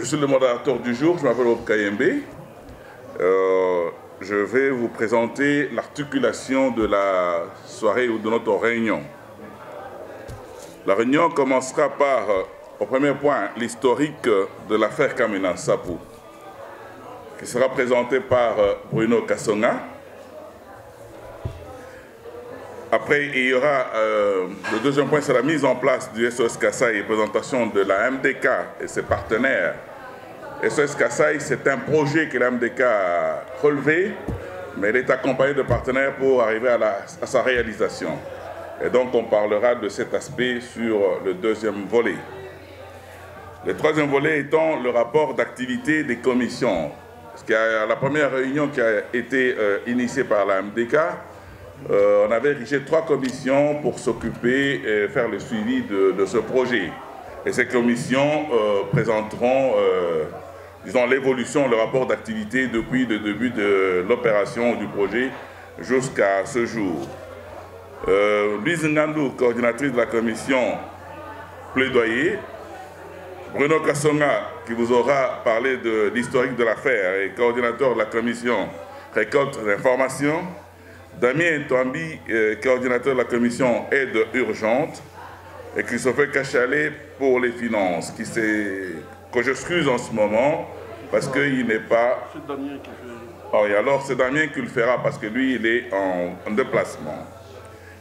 suis le modérateur du jour, je m'appelle Bob Kayembe. Je vais vous présenter l'articulation de la soirée ou de notre réunion. La réunion commencera par, au premier point, l'historique de l'affaire Kamina Nsapou, qui sera présenté par Bruno Kasonga. Après, il y aura le deuxième point, c'est la mise en place du SOS Kasaï et présentation de la MDK et ses partenaires. SOS Kasaï, c'est un projet que la MDK a relevé, mais il est accompagné de partenaires pour arriver à sa réalisation. Et donc, on parlera de cet aspect sur le deuxième volet. Le troisième volet étant le rapport d'activité des commissions. Parce qu'à la première réunion qui a été initiée par la MDK, on avait érigé 3 commissions pour s'occuper et faire le suivi de ce projet. Et ces commissions présenteront, disons, l'évolution, le rapport d'activité depuis le début de l'opération du projet jusqu'à ce jour. Louise Ngandou, coordinatrice de la commission plaidoyer, Bruno Kasonga, qui vous aura parlé de l'historique de l'affaire et coordinateur de la commission récolte d'informations, Damien Twambi, coordinateur de la commission aide urgente, et Christopher Kachalet pour les finances, que j'excuse en ce moment parce qu'il n'est pas... C'est Damien qui fait... Oh, et alors c'est Damien qui le fera parce que lui, il est en déplacement.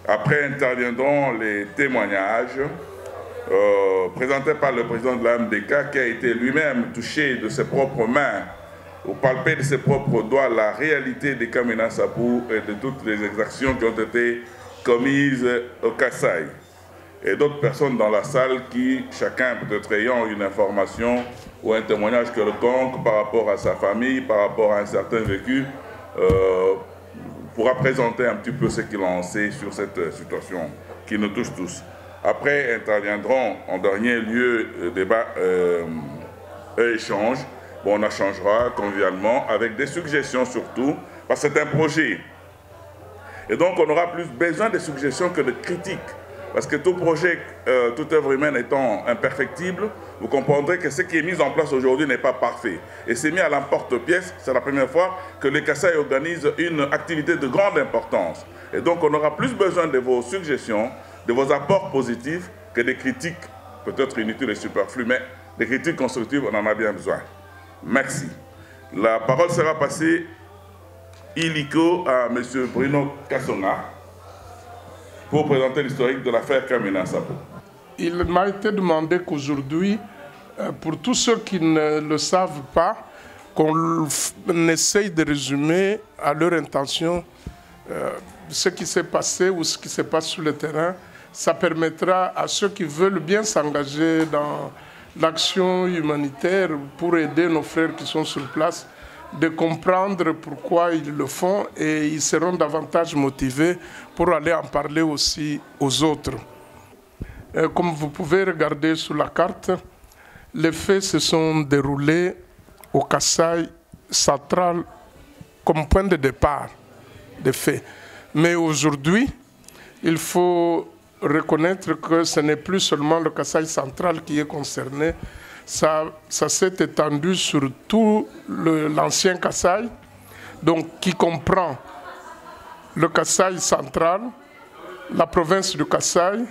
Après interviendront les témoignages présentés par le président de la MDK qui a été lui-même touché de ses propres mains ou palper de ses propres doigts la réalité des Kamina Nsapou et de toutes les exactions qui ont été commises au Kasaï. Et d'autres personnes dans la salle qui, chacun peut-être ayant une information ou un témoignage quelconque par rapport à sa famille, par rapport à un certain vécu, pourra présenter un petit peu ce qu'il en sait sur cette situation qui nous touche tous. Après interviendront en dernier lieu débat et échange. Bon, on échangera convivialement avec des suggestions surtout, parce que c'est un projet. Et donc on aura plus besoin de suggestions que de critiques. Parce que tout projet, toute œuvre humaine étant imperfectible, vous comprendrez que ce qui est mis en place aujourd'hui n'est pas parfait. Et c'est mis à l'emporte-pièce, c'est la première fois que le Kasaï organise une activité de grande importance. Et donc on aura plus besoin de vos suggestions, de vos apports positifs, que des critiques, peut-être inutiles et superflues, mais des critiques constructives, on en a bien besoin. Merci. La parole sera passée illico à M. Bruno Kasonga pour présenter l'historique de l'affaire Kamina Nsapou. Il m'a été demandé qu'aujourd'hui, pour tous ceux qui ne le savent pas, qu'on essaye de résumer à leur intention ce qui s'est passé ou ce qui se passe sur le terrain. Ça permettra à ceux qui veulent bien s'engager dans l'action humanitaire pour aider nos frères qui sont sur place, de comprendre pourquoi ils le font et ils seront davantage motivés pour aller en parler aussi aux autres. Comme vous pouvez regarder sur la carte, les faits se sont déroulés au Kasaï central comme point de départ des faits. Mais aujourd'hui, il faut reconnaître que ce n'est plus seulement le Kasaï central qui est concerné. Ça s'est étendu sur tout l'ancien Kasaï, donc qui comprend le Kasaï central, la province du Kasaï,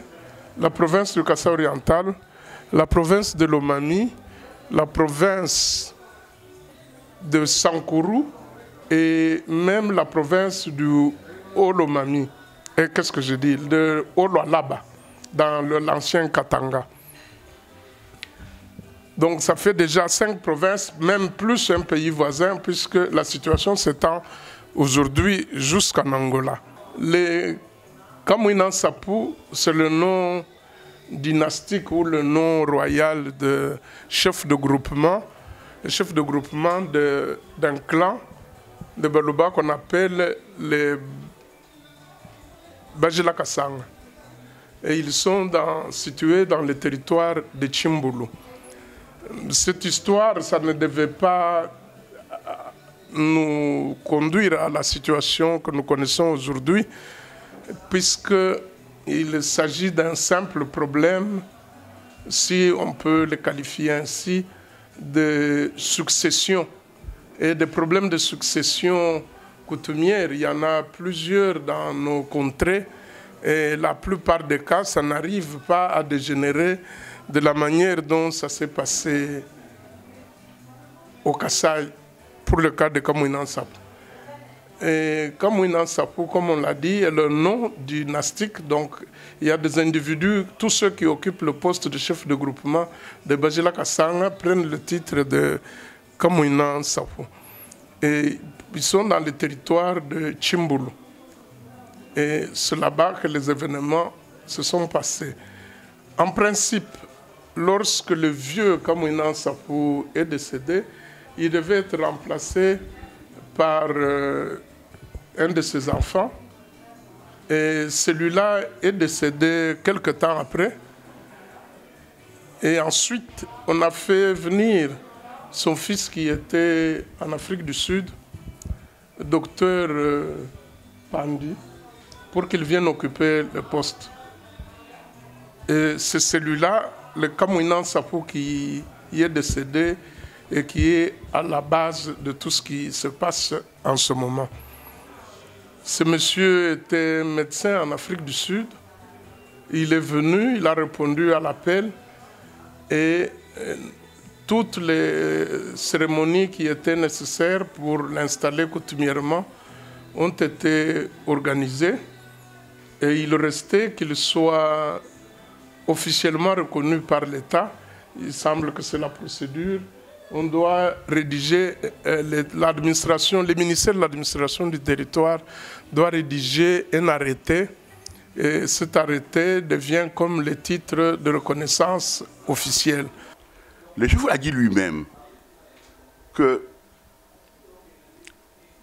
la province du Kasaï oriental, la province de l'Omami, la province de Sankourou et même la province du Haut-Lomami. Et qu'est-ce que je dis? De Haut-Lualaba, dans l'ancien Katanga. Donc ça fait déjà 5 provinces, même plus un pays voisin, puisque la situation s'étend aujourd'hui jusqu'en Angola. Les Kamina Nsapou, c'est le nom dynastique ou le nom royal de chef de groupement, le chef de groupement d'un clan de Baluba qu'on appelle les Bajila Kasang. Et ils sont situés dans le territoire de Tchimboulou. Cette histoire, ça ne devait pas nous conduire à la situation que nous connaissons aujourd'hui, puisqu'il s'agit d'un simple problème, si on peut le qualifier ainsi, de succession et des problèmes de succession coutumière. Il y en a plusieurs dans nos contrées et la plupart des cas, ça n'arrive pas à dégénérer de la manière dont ça s'est passé au Kasaï pour le cas de Kamouina Nsapou. Et Kamouina Nsapou, comme on l'a dit, est le nom dynastique. Donc, il y a des individus, tous ceux qui occupent le poste de chef de groupement de Bajila Kassanga prennent le titre de Kamouina Nsapou. Et ils sont dans le territoire de Tchimbulu. Et c'est là-bas que les événements se sont passés. En principe, lorsque le vieux Kamouina Nsapou est décédé, il devait être remplacé par un de ses enfants. Et celui-là est décédé quelque temps après. Et ensuite, on a fait venir son fils qui était en Afrique du Sud, le docteur Pandi, pour qu'il vienne occuper le poste. Et c'est celui-là, le Kamouina Nsapou, qui y est décédé et qui est à la base de tout ce qui se passe en ce moment. Ce monsieur était médecin en Afrique du Sud. Il est venu, il a répondu à l'appel et toutes les cérémonies qui étaient nécessaires pour l'installer coutumièrement ont été organisées. Et il restait qu'il soit officiellement reconnu par l'État. Il semble que c'est la procédure. On doit rédiger, l'administration, le ministère de l'administration du territoire doit rédiger un arrêté. Et cet arrêté devient comme le titre de reconnaissance officielle. Le chef a dit lui-même que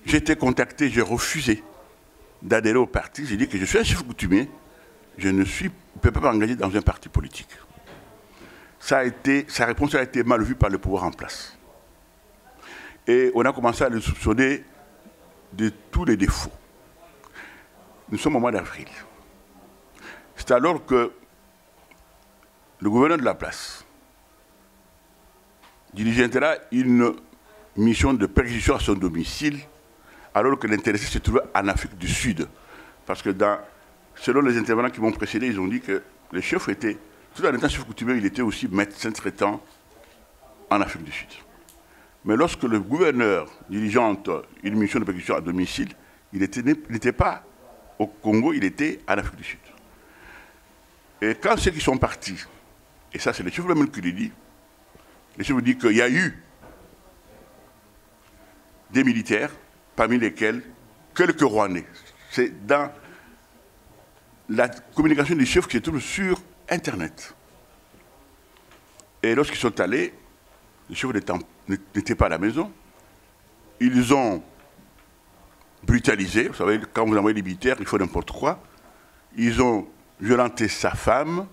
j'ai été contacté, j'ai refusé d'adhérer au parti. J'ai dit que je suis un chef coutumier, je ne peux pas m'engager dans un parti politique. Sa réponse a été mal vue par le pouvoir en place. Et on a commencé à le soupçonner de tous les défauts. Nous sommes au mois d'avril. C'est alors que le gouverneur de la place diligentera une mission de perquisition à son domicile, alors que l'intéressé se trouvait en Afrique du Sud. Parce que selon les intervenants qui m'ont précédé, ils ont dit que le chef était, tout en étant chef coutumier, il était aussi médecin traitant en Afrique du Sud. Mais lorsque le gouverneur diligente une mission de perquisition à domicile, il n'était pas au Congo, il était en Afrique du Sud. Et quand ceux qui sont partis, et ça c'est le chef même qui le dit, le chef dit qu'il y a eu des militaires, parmi lesquels quelques Rwandais. C'est dans la communication du chef qui se trouve sur Internet. Et lorsqu'ils sont allés, le chef n'était pas à la maison. Ils ont brutalisé. Vous savez, quand vous envoyez des militaires, il faut n'importe quoi. Ils ont violenté sa femme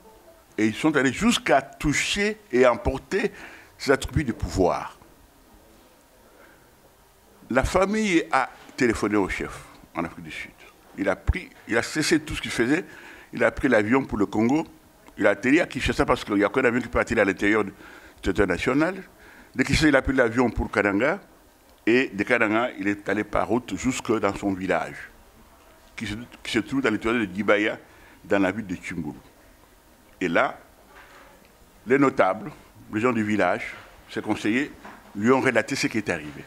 et ils sont allés jusqu'à toucher et emporter ses attributs de pouvoir. La famille a téléphoné au chef en Afrique du Sud. Il a cessé tout ce qu'il faisait. Il a pris l'avion pour le Congo. Il a atterri à Kinshasa parce qu'il n'y a qu'un avion qui peut atterrir à l'intérieur du territoire national. De Kinshasa, il a pris l'avion pour Kananga. Et de Kananga, il est allé par route jusque dans son village, qui se trouve dans le territoire de Dibaya, dans la ville de Tchimbulu. Et là, les notables, les gens du village, ses conseillers, lui ont relaté ce qui est arrivé.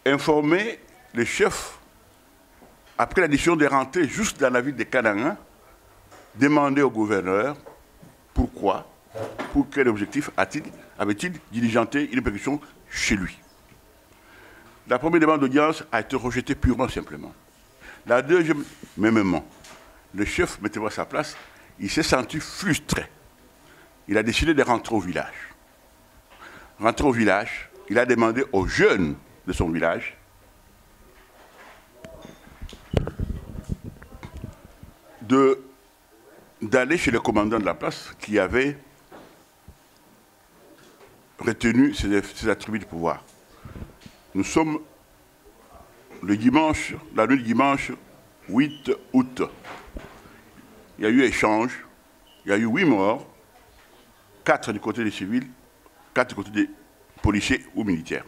Informé, le chef, après la décision de rentrer juste dans la ville de Kananga, demandait au gouverneur pourquoi, pour quel objectif avait-il diligenté une perquisition chez lui. La première demande d'audience a été rejetée purement simplement. La deuxième, mêmement, le chef, mettez-vous à sa place, il s'est senti frustré. Il a décidé de rentrer au village. Rentré au village, il a demandé aux jeunes de son village d'aller chez le commandant de la place qui avait retenu ses attributs de pouvoir. Nous sommes le dimanche, la nuit du dimanche 8 août. Il y a eu échange, il y a eu 8 morts, 4 du côté des civils, quatre côtés des policiers ou militaires.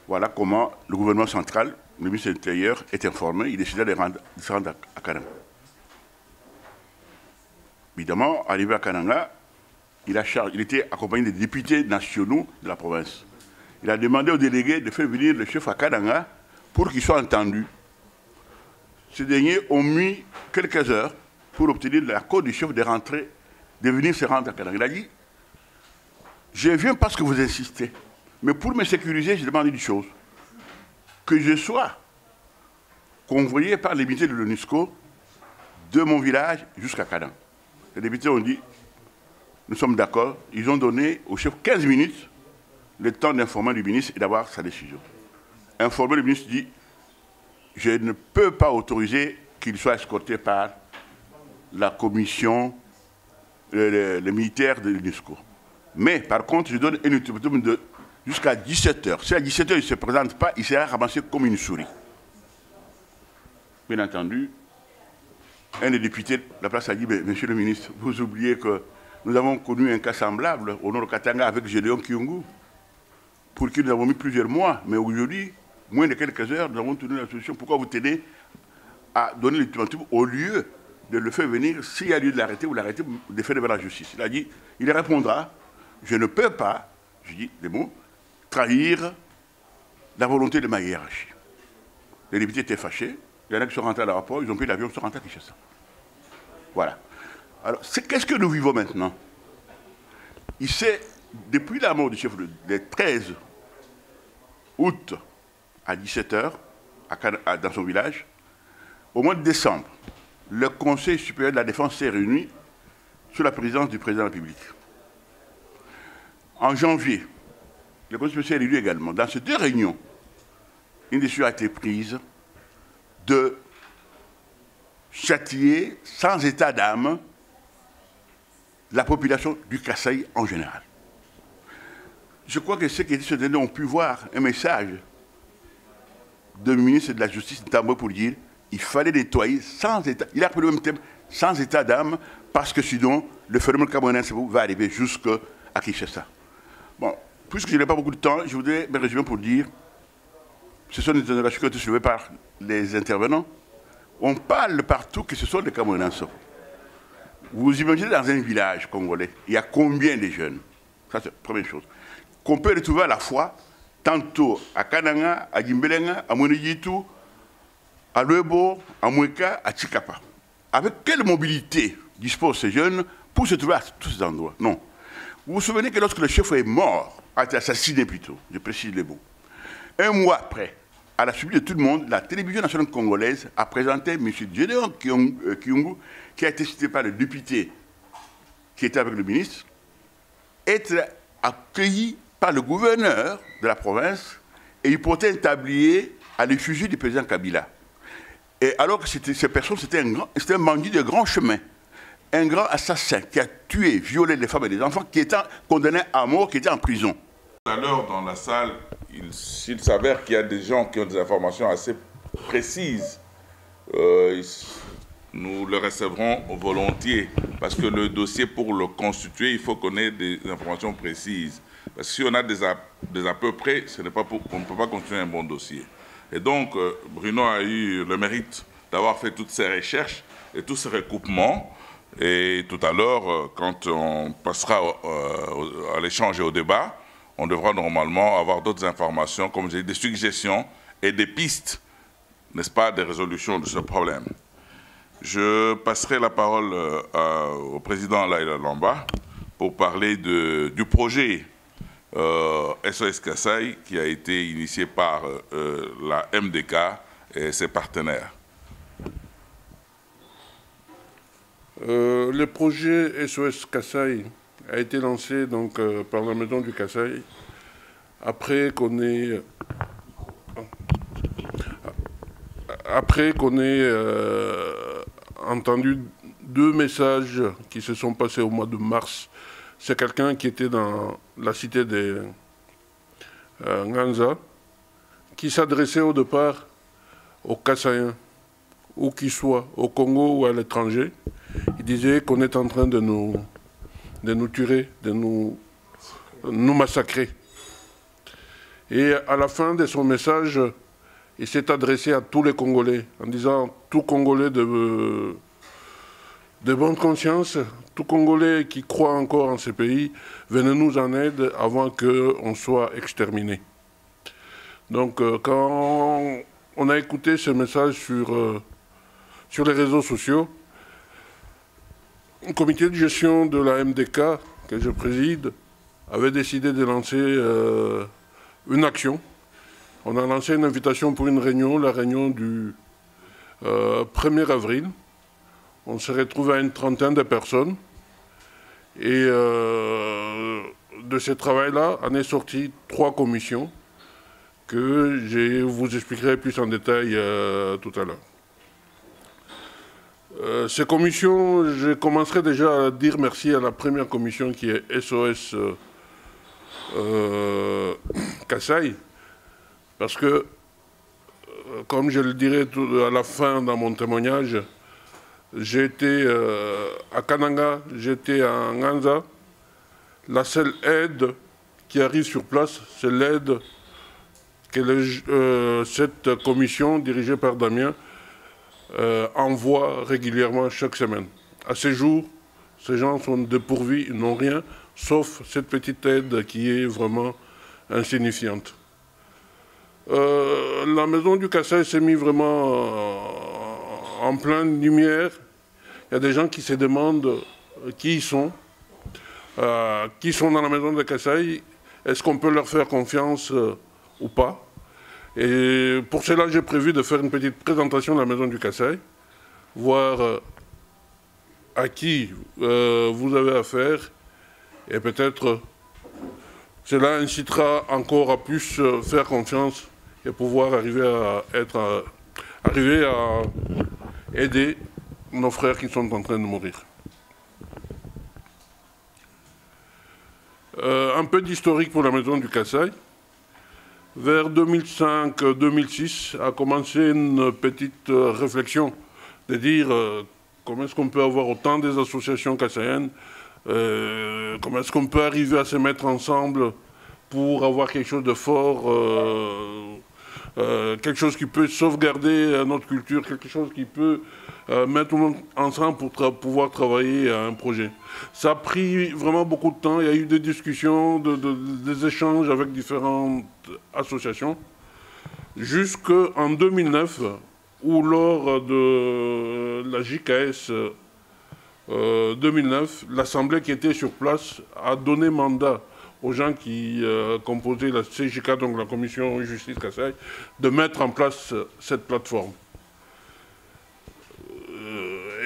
Voilà comment le gouvernement central, le ministre de l'Intérieur, est informé. Il décida de se rendre à Kananga. Évidemment, arrivé à Kananga, il était accompagné des députés nationaux de la province. Il a demandé aux délégués de faire venir le chef à Kananga pour qu'il soit entendu. Ces derniers ont mis quelques heures pour obtenir l'accord du chef de rentrer, de venir se rendre à Kananga. Il a dit, je viens parce que vous insistez, mais pour me sécuriser, je demande une chose, que je sois convoyé par les militaires de l'UNESCO de mon village jusqu'à Kananga. Les députés ont dit, nous sommes d'accord, ils ont donné au chef 15 minutes le temps d'informer le ministre et d'avoir sa décision. Informer le ministre dit, je ne peux pas autoriser qu'il soit escorté par la commission, les militaires de l'UNESCO. Mais par contre, je donne un ultimatum de jusqu'à 17h. Si à 17h il ne se présente pas, il sera ramassé comme une souris. Bien entendu, un des députés de la place a dit, monsieur le ministre, vous oubliez que nous avons connu un cas semblable au nord de Katanga avec Gédéon Kyungu, pour qui nous avons mis plusieurs mois. Mais aujourd'hui, moins de quelques heures, nous avons trouvé la solution. Pourquoi vous tenez à donner l'ultimatum au lieu de le faire venir, s'il y a lieu de l'arrêter ou l'arrêter, de faire devant la justice? Il a dit, il répondra, je ne peux pas, je dis des mots, trahir la volonté de ma hiérarchie. Les députés étaient fâchés, il y en a qui sont rentrés à l'aéroport, ils ont pris l'avion, ils sont rentrés à Kinshasa. Voilà. Alors, qu'est-ce que nous vivons maintenant? Il s'est, depuis la mort du chef le 13 août à 17h, dans son village, au mois de décembre, le Conseil supérieur de la défense s'est réuni sous la présidence du président de la République. En janvier, le Conseil supérieur s'est réuni également. Dans ces deux réunions, une décision a été prise de châtier sans état d'âme la population du Kasaï en général. Je crois que ceux qui étaient sur le terrain ont pu voir un message du ministre de la Justice Ntambwe pour dire qu'il fallait nettoyer sans état, il a pris le même thème, sans état d'âme, parce que sinon le phénomène camerounais va arriver jusqu'à Kinshasa. Bon, puisque je n'ai pas beaucoup de temps, je voudrais me résumer pour dire, ce sont des interrogations qui ont été soulevées par les intervenants. On parle partout que ce sont des Camerounais. Vous imaginez dans un village congolais, il y a combien de jeunes? Ça, c'est la première chose. Qu'on peut retrouver à la fois, tantôt à Kananga, à Gimbelenga, à Monijitu, à Luebo, à Mweka, à Tchikapa. Avec quelle mobilité disposent ces jeunes pour se trouver à tous ces endroits? Non. Vous vous souvenez que lorsque le chef est mort, a été assassiné plutôt, je précise les mots, un mois après, à la suite de tout le monde, la télévision nationale congolaise a présenté M. Gédéon Kyungu, qui a été cité par le député qui était avec le ministre, être accueilli par le gouverneur de la province et il portait un tablier à l'effigie du président Kabila. Et alors que cette personne, c'était un bandit de grand chemin, un grand assassin qui a tué, violé les femmes et les enfants, qui était condamné à mort, qui était en prison. Tout à l'heure, dans la salle, s'il s'avère qu'il y a des gens qui ont des informations assez précises, nous le recevrons volontiers, parce que le dossier, pour le constituer, il faut qu'on ait des informations précises. Parce que si on a des à peu près, on ne peut pas constituer un bon dossier. Et donc, Bruno a eu le mérite d'avoir fait toutes ces recherches et tous ces recoupements. Et tout à l'heure, quand on passera à l'échange et au débat, on devra normalement avoir d'autres informations, comme j'ai dit, des suggestions et des pistes, n'est-ce pas, des résolutions de ce problème. Je passerai la parole au président Laïla Lamba pour parler du projet SOS Kasaï qui a été initié par la MDK et ses partenaires. Le projet SOS Kasaï a été lancé donc, par la maison du Kasaï après qu'on ait entendu deux messages qui se sont passés au mois de mars. C'est quelqu'un qui était dans la cité de Nganza, qui s'adressait au départ aux Kassaïens, où qu'ils soient, au Congo ou à l'étranger. Il disait qu'on est en train de nous tuer, de nous nous massacrer. Et à la fin de son message, il s'est adressé à tous les Congolais en disant « Tout Congolais de bonne conscience, tout Congolais qui croit encore en ce pays, venez nous en aide avant qu'on soit exterminés. » Donc quand on a écouté ce message sur les réseaux sociaux, le comité de gestion de la MDK que je préside avait décidé de lancer une action. On a lancé une invitation pour une réunion, la réunion du 1er avril. On s'est retrouvé à une trentaine de personnes. Et de ce travail-là, en est sorti 3 commissions que je vous expliquerai plus en détail tout à l'heure. Ces commissions, je commencerai déjà à dire merci à la première commission qui est SOS Kasaï, parce que, comme je le dirai à la fin dans mon témoignage, j'ai été à Kananga, j'étais à Nganza. La seule aide qui arrive sur place, c'est l'aide que cette commission dirigée par Damien envoie régulièrement chaque semaine. À ce jour, ces gens sont dépourvus, ils n'ont rien, sauf cette petite aide qui est vraiment insignifiante. La maison du Kasaï s'est mise vraiment en pleine lumière. Il y a des gens qui se demandent qui ils sont, qui sont dans la maison de Kasaï, est-ce qu'on peut leur faire confiance ou pas. Et pour cela, j'ai prévu de faire une petite présentation de la maison du Kasaï, voir à qui vous avez affaire, et peut-être cela incitera encore à plus faire confiance et pouvoir arriver à aider nos frères qui sont en train de mourir. Un peu d'historique pour la maison du Kasaï. Vers 2005-2006 a commencé une petite réflexion de dire comment est-ce qu'on peut avoir autant des associations kassaïennes, comment est-ce qu'on peut arriver à se mettre ensemble pour avoir quelque chose de fort, quelque chose qui peut sauvegarder notre culture, quelque chose qui peut mettre tout le monde ensemble pour pouvoir travailler à un projet. Ça a pris vraiment beaucoup de temps, il y a eu des discussions, des échanges avec différentes associations, jusqu'en 2009, où lors de la JKS 2009, l'Assemblée qui était sur place a donné mandat aux gens qui composaient la CJK, donc la Commission Justice Kasaï, de mettre en place cette plateforme.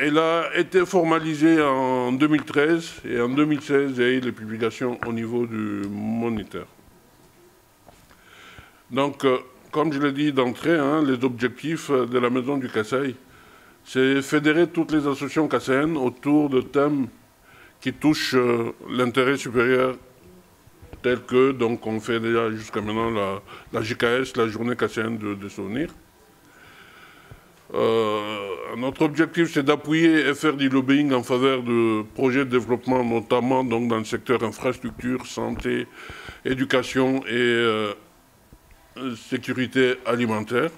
Elle a été formalisée en 2013 et en 2016, il y a eu les publications au niveau du Moniteur. Donc, comme je l'ai dit d'entrée, les objectifs de la Maison du Kasaï, c'est fédérer toutes les associations kassaïennes autour de thèmes qui touchent l'intérêt supérieur, tels que, donc, on fait déjà jusqu'à maintenant la JKS, la Journée kassaïenne de souvenirs. Notre objectif, c'est d'appuyer et faire du lobbying en faveur de projets de développement, notamment donc, dans le secteur infrastructure, santé, éducation et sécurité alimentaire.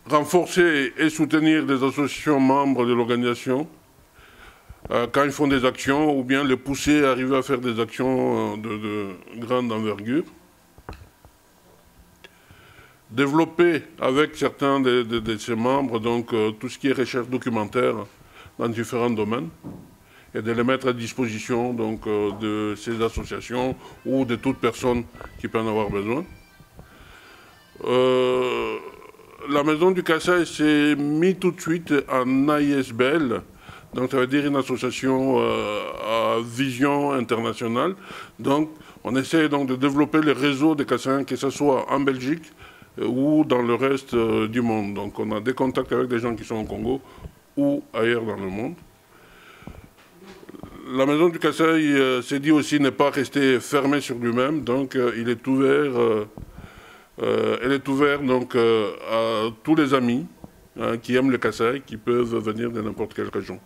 Renforcer et soutenir les associations membres de l'organisation quand ils font des actions, ou bien les pousser à arriver à faire des actions de grande envergure. Développer avec certains de ses membres donc, tout ce qui est recherche documentaire dans différents domaines et de les mettre à disposition donc, de ces associations ou de toute personne qui peut en avoir besoin. La Maison du Kasaï s'est mise tout de suite en AISBL, donc ça veut dire une association à vision internationale. Donc on essaie donc de développer les réseaux des Kassaïens, que ce soit en Belgique ou dans le reste du monde. Donc on a des contacts avec des gens qui sont au Congo ou ailleurs dans le monde. La Maison du Kasaï s'est dit aussi ne pas rester fermée sur lui-même, donc elle est ouverte donc, à tous les amis qui aiment le Kasaï, qui peuvent venir de n'importe quelle région.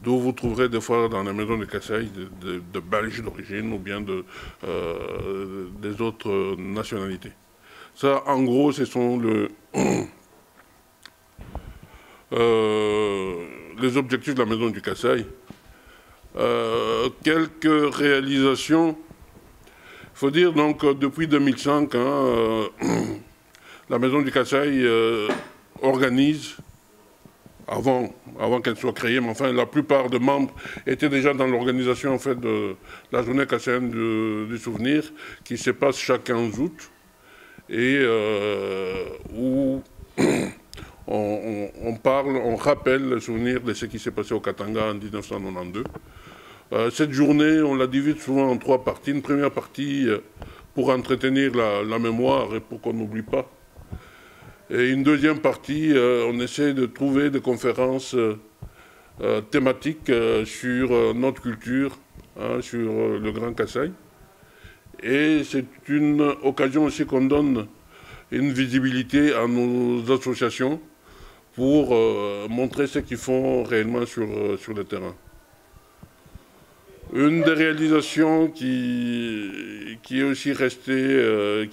d'où vous trouverez des fois dans la maison de Kasaï de Belges d'origine ou bien des autres nationalités. Ça, en gros, ce sont les objectifs de la maison du Kasaï. Quelques réalisations. Il faut dire donc depuis 2005, la maison du Kasaï organise, avant qu'elle soit créée, mais enfin la plupart des membres étaient déjà dans l'organisation en fait, de la journée kassaïenne du souvenir qui se passe chaque 15 août et où on rappelle le souvenir de ce qui s'est passé au Katanga en 1992. Cette journée, on la divise souvent en 3 parties. Une première partie pour entretenir la mémoire et pour qu'on n'oublie pas. Et une deuxième partie, on essaie de trouver des conférences thématiques sur notre culture, sur le Grand Kasaï. Et c'est une occasion aussi qu'on donne une visibilité à nos associations pour montrer ce qu'ils font réellement sur le terrain. Une des réalisations qui est aussi restée,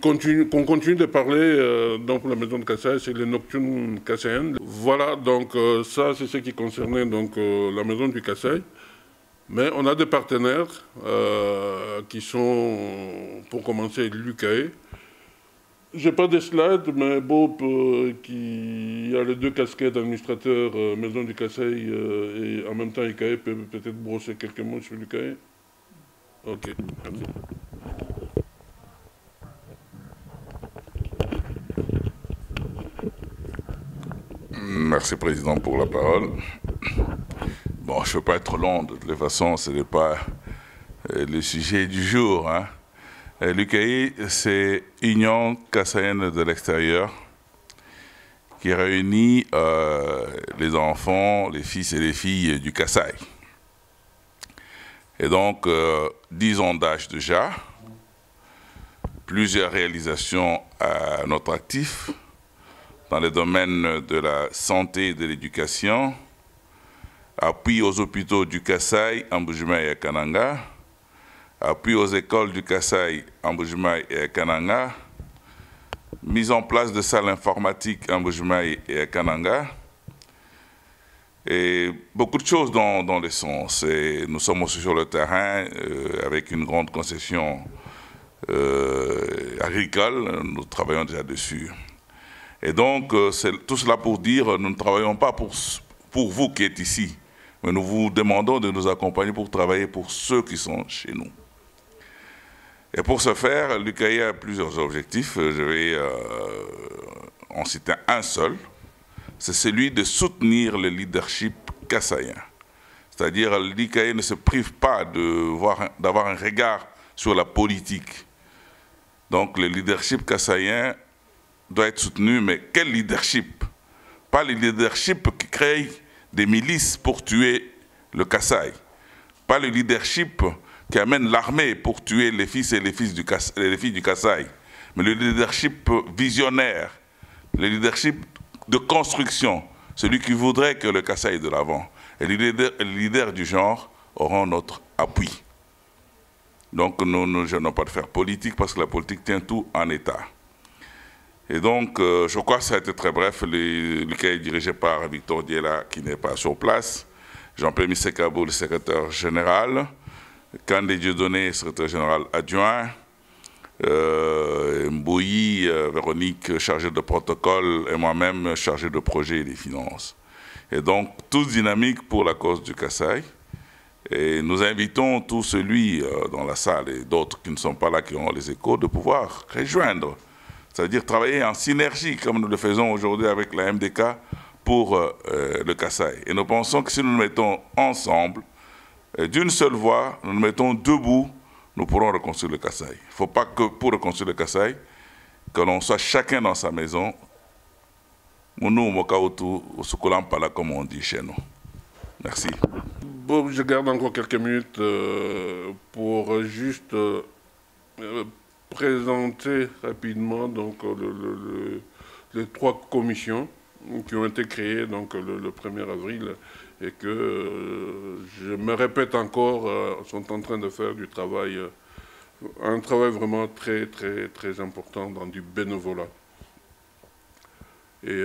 qu'on continue de parler dans la maison de Kasaï, c'est les nocturnes kassaïennes. Voilà, donc ça c'est ce qui concernait donc, la maison du Kasaï. Mais on a des partenaires qui sont, pour commencer, l'UKE. Je n'ai pas de slides, mais Bob, qui a les 2 casquettes administrateur Maison du Kasaï et en même temps IKE, peut peut-être brosser quelques mots sur l'UKE. Ok, merci. Merci, Président, pour la parole. Bon, je ne veux pas être long, de toute façon, ce n'est pas le sujet du jour. L'UKI, c'est Union Kassaïenne de l'extérieur, qui réunit les enfants, les fils et les filles du Kasaï. Et donc, 10 ans d'âge déjà, plusieurs réalisations à notre actif dans les domaines de la santé et de l'éducation, appui aux hôpitaux du Kasaï, en Mbujimaï et à Kananga, appui aux écoles du Kasaï, en Mbujimaï et à Kananga, mise en place de salles informatiques en Mbujimaï et à Kananga, et beaucoup de choses dans le sens. Et nous sommes aussi sur le terrain avec une grande concession agricole, nous travaillons déjà dessus. Et donc, c'est tout cela pour dire, nous ne travaillons pas pour vous qui êtes ici, mais nous vous demandons de nous accompagner pour travailler pour ceux qui sont chez nous. Et pour ce faire, l'UKI a plusieurs objectifs. Je vais en citer un seul. C'est celui de soutenir le leadership kassaïen. C'est-à-dire, l'UKI ne se prive pas d'avoir un regard sur la politique. Donc, le leadership kassaïen doit être soutenu, mais quel leadership? Pas le leadership qui crée des milices pour tuer le Kasaï. Pas le leadership qui amène l'armée pour tuer les fils et les filles du Kasaï. Mais le leadership visionnaire, le leadership de construction, celui qui voudrait que le Kasaï aille de l'avant. Et les leaders du genre auront notre appui. Donc nous je n'ai pas de faire politique parce que la politique tient tout en état. Et donc, je crois que ça a été très bref. L'UKI est dirigé par Victor Diela, qui n'est pas sur place. Jean-Pierre Missekabo, le secrétaire général. Kandé Dieudonné, secrétaire général adjoint. Mbouyi, Véronique, chargée de protocole, et moi-même, chargé de projet et des finances. Et donc, tous dynamiques pour la cause du Kasaï. Et nous invitons tous celui dans la salle et d'autres qui ne sont pas là, qui ont les échos, de pouvoir rejoindre. C'est-à-dire travailler en synergie, comme nous le faisons aujourd'hui avec la MDK, pour le Kasaï. Et nous pensons que si nous nous mettons ensemble, d'une seule voix, nous nous mettons debout, nous pourrons reconstruire le Kasaï. Il ne faut pas que pour reconstruire le Kasaï, que l'on soit chacun dans sa maison, Mounou Mokautu, Sukulampala, comme on dit chez nous. Merci. Bon, je garde encore quelques minutes pour juste présenter rapidement donc, les 3 commissions qui ont été créés donc, le 1er avril et que, je me répète encore, sont en train de faire du travail, un travail vraiment très, très, très important dans du bénévolat. Et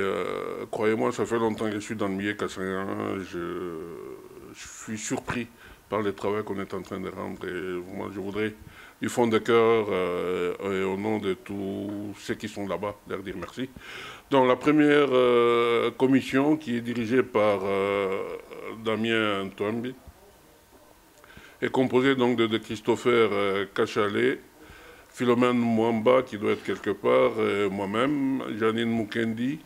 croyez-moi, ça fait longtemps que je suis dans le milieu kassaïen, je suis surpris par le travail qu'on est en train de rendre. Et moi, je voudrais, du fond de cœur, et au nom de tous ceux qui sont là-bas, leur dire merci. Donc la première commission, qui est dirigée par Damien Twambi, est composée donc de Christopher Kachalet, Philomène Mwamba, qui doit être quelque part, moi-même, Janine Mukendi,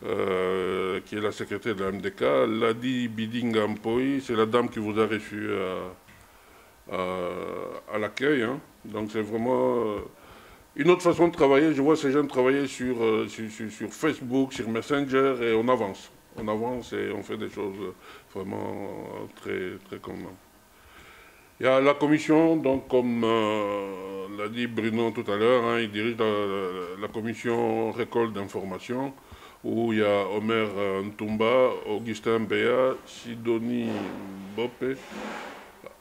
qui est la secrétaire de la MDK, Ladi Bidingampoy, c'est la dame qui vous a reçu à l'accueil. Hein. Donc c'est vraiment une autre façon de travailler. Je vois ces jeunes travailler sur Facebook, sur Messenger, et on avance. On avance et on fait des choses vraiment très, très convenantes. Il y a la commission, donc comme l'a dit Bruno tout à l'heure, hein, il dirige la commission récolte d'informations, où il y a Omer Ntumba, Augustin Béa, Sidonie Bopé,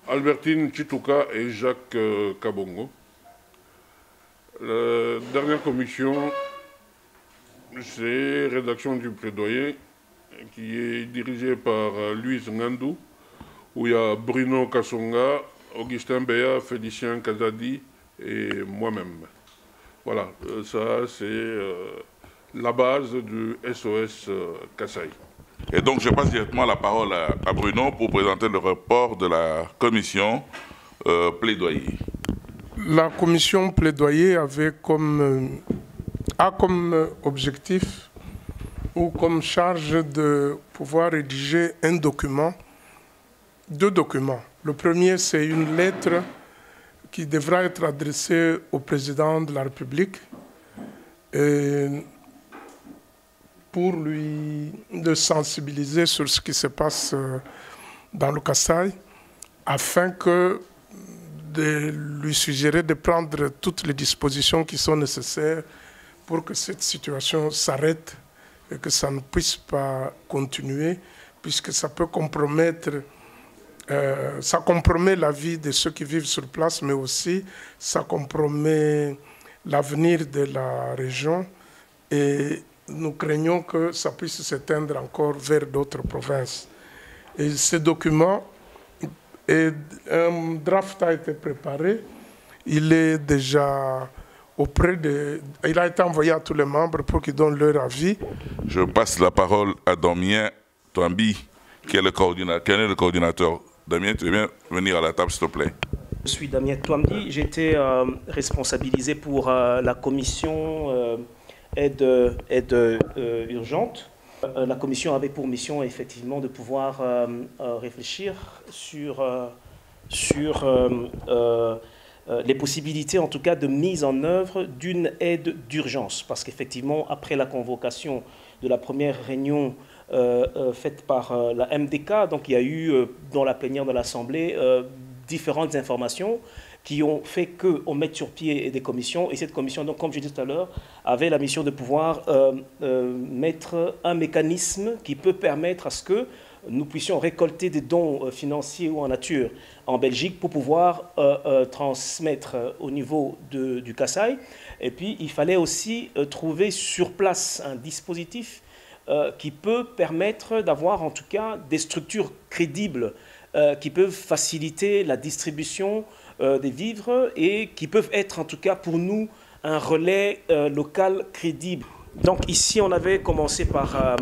Albertine Chituka et Jacques Kabongo. La dernière commission, c'est rédaction du plaidoyer, qui est dirigée par Louise Ngandou, où il y a Bruno Kassonga, Augustin Béa, Félicien Kazadi et moi-même. Voilà, ça c'est la base du SOS Kasaï. Et donc je passe directement la parole à Bruno pour présenter le rapport de la commission plaidoyer. La commission plaidoyer avait comme objectif ou comme charge de pouvoir rédiger un document, deux documents. Le premier, c'est une lettre qui devra être adressée au président de la République pour lui de sensibiliser sur ce qui se passe dans le Kasaï, afin de lui suggérer de prendre toutes les dispositions qui sont nécessaires pour que cette situation s'arrête et que ça ne puisse pas continuer, puisque ça peut compromettre, ça compromet la vie de ceux qui vivent sur place, mais aussi ça compromet l'avenir de la région, et nous craignons que ça puisse s'éteindre encore vers d'autres provinces. Et ce document, un draft a été préparé, il est déjà il a été envoyé à tous les membres pour qu'ils donnent leur avis. Je passe la parole à Damien Twambi, qui est le coordinateur. Damien, tu veux bien venir à la table, s'il te plaît? Je suis Damien Twambi, j'ai été responsabilisé pour la commission aide urgente. La commission avait pour mission effectivement de pouvoir réfléchir sur les possibilités en tout cas de mise en œuvre d'une aide d'urgence. Parce qu'effectivement, après la convocation de la première réunion faite par la MDK, donc il y a eu dans la plénière de l'Assemblée différentes informations qui ont fait qu'on mette sur pied des commissions. Et cette commission, donc, comme je disais tout à l'heure, avait la mission de pouvoir mettre un mécanisme qui peut permettre à ce que nous puissions récolter des dons financiers ou en nature en Belgique pour pouvoir transmettre au niveau du Kasaï. Et puis, il fallait aussi trouver sur place un dispositif qui peut permettre d'avoir en tout cas des structures crédibles qui peuvent faciliter la distribution des vivres et qui peuvent être en tout cas pour nous un relais local crédible. Donc ici on avait commencé par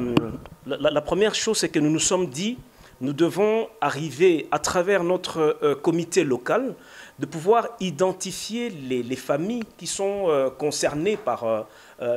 la première chose, c'est que nous nous sommes dit nous devons arriver à travers notre comité local de pouvoir identifier les familles qui sont concernées par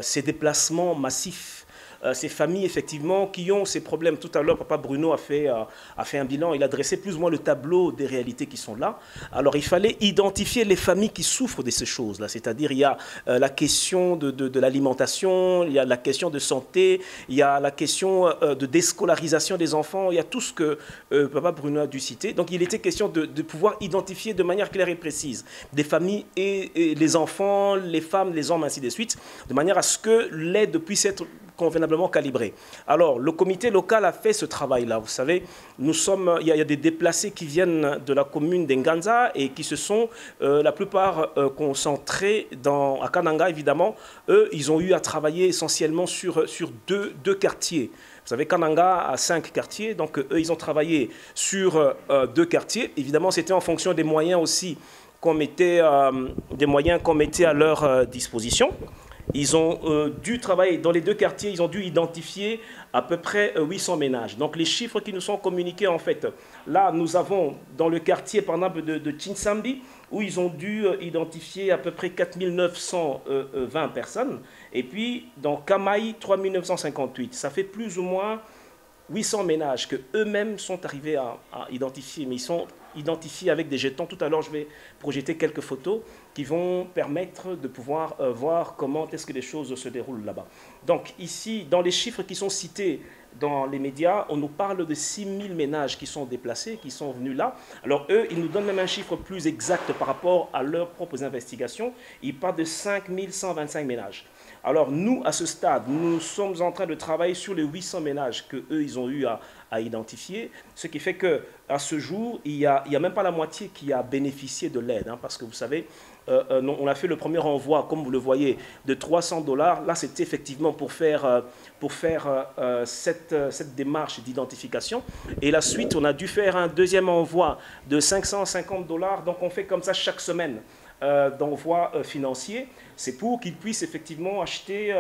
ces déplacements massifs. Ces familles, effectivement, qui ont ces problèmes. Tout à l'heure, Papa Bruno a fait un bilan, il a dressé plus ou moins le tableau des réalités qui sont là. Alors, il fallait identifier les familles qui souffrent de ces choses-là. C'est-à-dire, il y a la question de l'alimentation, il y a la question de santé, il y a la question de déscolarisation des enfants, il y a tout ce que Papa Bruno a dû citer. Donc, il était question de pouvoir identifier de manière claire et précise des familles et les enfants, les femmes, les hommes, ainsi de suite, de manière à ce que l'aide puisse être convenablement calibré. Alors, le comité local a fait ce travail-là. Vous savez, il y a des déplacés qui viennent de la commune d'Nganza et qui se sont la plupart concentrés à Kananga, évidemment. Eux, ils ont eu à travailler essentiellement sur deux quartiers. Vous savez, Kananga a 5 quartiers, donc eux, ils ont travaillé sur 2 quartiers. Évidemment, c'était en fonction des moyens aussi qu'on mettait à leur disposition. Ils ont dû travailler dans les 2 quartiers, ils ont dû identifier à peu près 800 ménages. Donc les chiffres qui nous sont communiqués, en fait, là, nous avons dans le quartier, par exemple, de Chinsambi, où ils ont dû identifier à peu près 4920 personnes. Et puis, dans Kamaï, 3958. Ça fait plus ou moins 800 ménages qu'eux-mêmes sont arrivés à identifier. Mais ils sont identifiés avec des jetons. Tout à l'heure, je vais projeter quelques photos qui vont permettre de pouvoir voir comment est-ce que les choses se déroulent là-bas. Donc ici, dans les chiffres qui sont cités dans les médias, on nous parle de 6000 ménages qui sont déplacés, qui sont venus là. Alors eux, ils nous donnent même un chiffre plus exact par rapport à leurs propres investigations. Ils parlent de 5125 ménages. Alors nous, à ce stade, nous sommes en train de travailler sur les 800 ménages qu'eux, ils ont eu à identifier, ce qui fait qu'à ce jour, il n'y a même pas la moitié qui a bénéficié de l'aide, hein, parce que vous savez, on a fait le premier envoi, comme vous le voyez, de $300. Là, c'était effectivement pour faire cette démarche d'identification. Et la suite, on a dû faire un deuxième envoi de $550. Donc, on fait comme ça chaque semaine d'envoi financier. C'est pour qu'ils puissent effectivement acheter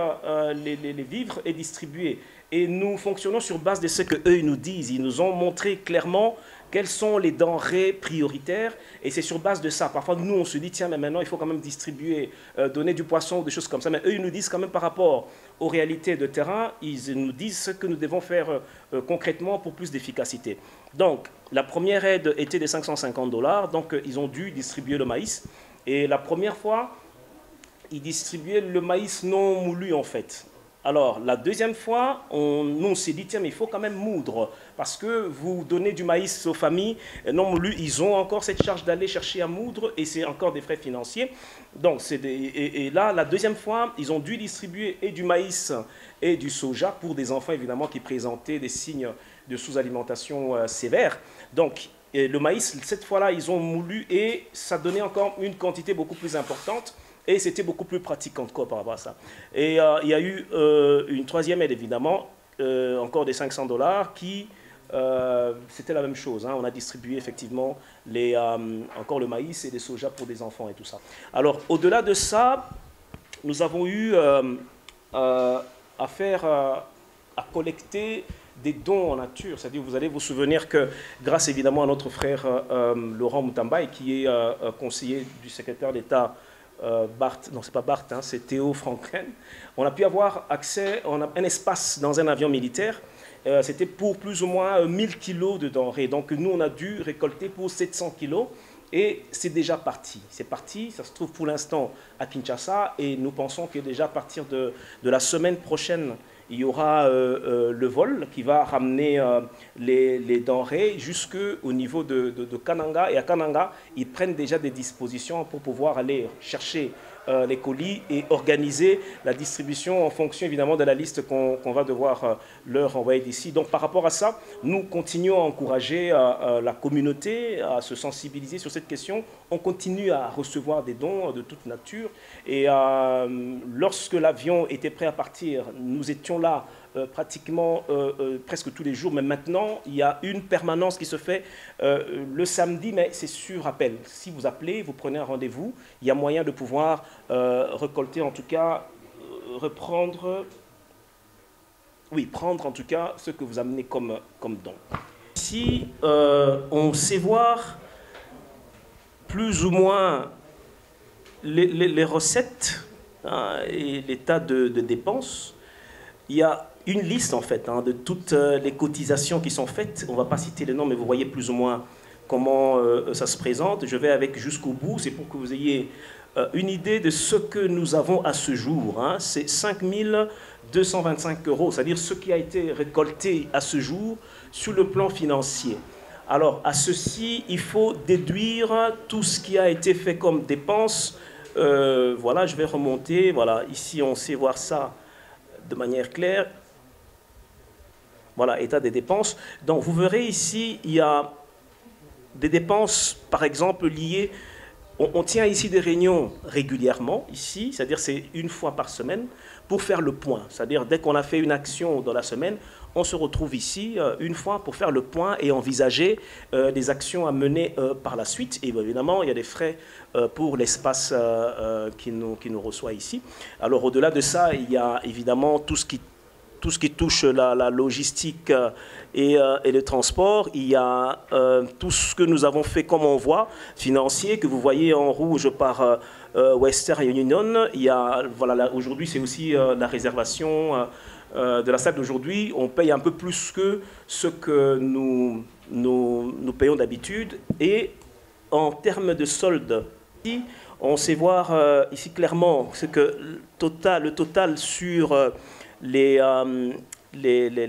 les vivres et distribuer. Et nous fonctionnons sur base de ce qu'eux nous disent. Ils nous ont montré clairement quelles sont les denrées prioritaires, et c'est sur base de ça. Parfois, nous, on se dit, tiens, mais maintenant, il faut quand même distribuer, donner du poisson, des choses comme ça. Mais eux, ils nous disent quand même par rapport aux réalités de terrain, ils nous disent ce que nous devons faire concrètement pour plus d'efficacité. Donc, la première aide était de $550, donc ils ont dû distribuer le maïs. Et la première fois, ils distribuaient le maïs non moulu, en fait. Alors, la deuxième fois, nous, on s'est dit, tiens, mais il faut quand même moudre, parce que vous donnez du maïs aux familles non moulues, ils ont encore cette charge d'aller chercher à moudre, et c'est encore des frais financiers. Donc, et là, la deuxième fois, ils ont dû distribuer et du maïs et du soja pour des enfants, évidemment, qui présentaient des signes de sous-alimentation sévère. Donc, le maïs, cette fois-là, ils ont moulu, et ça donnait encore une quantité beaucoup plus importante. Et c'était beaucoup plus pratique encore par rapport à ça. Et il y a eu une troisième aide, évidemment, encore des $500, qui, c'était la même chose. Hein. On a distribué effectivement encore le maïs et des soja pour des enfants et tout ça. Alors, au-delà de ça, nous avons eu à collecter des dons en nature. C'est-à-dire, vous allez vous souvenir que, grâce évidemment à notre frère Laurent Moutambaye, qui est conseiller du secrétaire d'État non, c'est pas Bart, hein, c'est Théo Franken. On a pu avoir accès à un espace dans un avion militaire. C'était pour plus ou moins 1000 kilos de denrées. Donc nous, on a dû récolter pour 700 kilos. Et c'est déjà parti. C'est parti, ça se trouve pour l'instant à Kinshasa. Et nous pensons que déjà à partir de la semaine prochaine, il y aura le vol qui va ramener les denrées jusqu'au niveau de Kananga. Et à Kananga, ils prennent déjà des dispositions pour pouvoir aller chercher les colis et organiser la distribution en fonction évidemment de la liste qu'on va devoir leur envoyer d'ici. Donc par rapport à ça, nous continuons à encourager la communauté à se sensibiliser sur cette question. On continue à recevoir des dons de toute nature. Et lorsque l'avion était prêt à partir, nous étions là pratiquement presque tous les jours. Mais maintenant, il y a une permanence qui se fait le samedi, mais c'est sur appel. Si vous appelez, vous prenez un rendez-vous, il y a moyen de pouvoir récolter, en tout cas, prendre en tout cas ce que vous amenez comme don. Ici, on sait voir plus ou moins les recettes et l'état de dépenses. Il y a une liste, en fait, de toutes les cotisations qui sont faites. On ne va pas citer les noms, mais vous voyez plus ou moins comment ça se présente. Je vais avec jusqu'au bout. C'est pour que vous ayez une idée de ce que nous avons à ce jour. C'est 5225 €, c'est-à-dire ce qui a été récolté à ce jour sur le plan financier. Alors, à ceci, il faut déduire tout ce qui a été fait comme dépenses. Voilà, je vais remonter. Voilà, ici, on sait voir ça de manière claire. Voilà, état des dépenses. Donc vous verrez ici, il y a des dépenses, par exemple, liées... On tient ici des réunions régulièrement, ici, c'est-à-dire c'est une fois par semaine, pour faire le point. C'est-à-dire dès qu'on a fait une action dans la semaine, on se retrouve ici une fois pour faire le point et envisager des actions à mener par la suite. Et évidemment, il y a des frais pour l'espace qui nous reçoit ici. Alors au-delà de ça, il y a évidemment tout ce qui touche la logistique et le transport. Il y a tout ce que nous avons fait comme envoi financier que vous voyez en rouge par Western Union. Il y a, voilà, aujourd'hui, c'est aussi la réservation de la salle d'aujourd'hui. On paye un peu plus que ce que nous payons d'habitude. Et en termes de solde, on sait voir ici clairement ce que le total sur les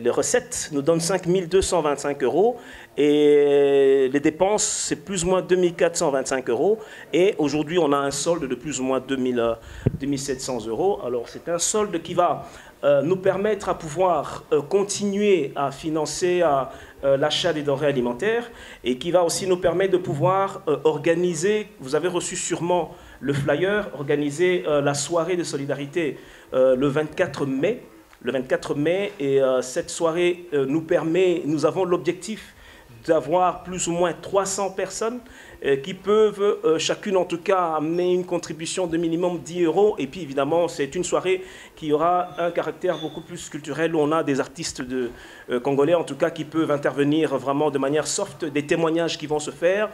recettes nous donnent 5 225 € et les dépenses, c'est plus ou moins 2 425 €. Et aujourd'hui, on a un solde de plus ou moins 2 700 €. Alors, c'est un solde qui va nous permettre à pouvoir continuer à financer l'achat des denrées alimentaires et qui va aussi nous permettre de pouvoir organiser, vous avez reçu sûrement le flyer, organiser la soirée de solidarité le 24 mai. Le 24 mai, et cette soirée nous avons l'objectif d'avoir plus ou moins 300 personnes qui peuvent, chacune en tout cas, amener une contribution de minimum 10 €. Et puis évidemment, c'est une soirée qui aura un caractère beaucoup plus culturel, où on a des artistes congolais, en tout cas, qui peuvent intervenir vraiment de manière soft, des témoignages qui vont se faire,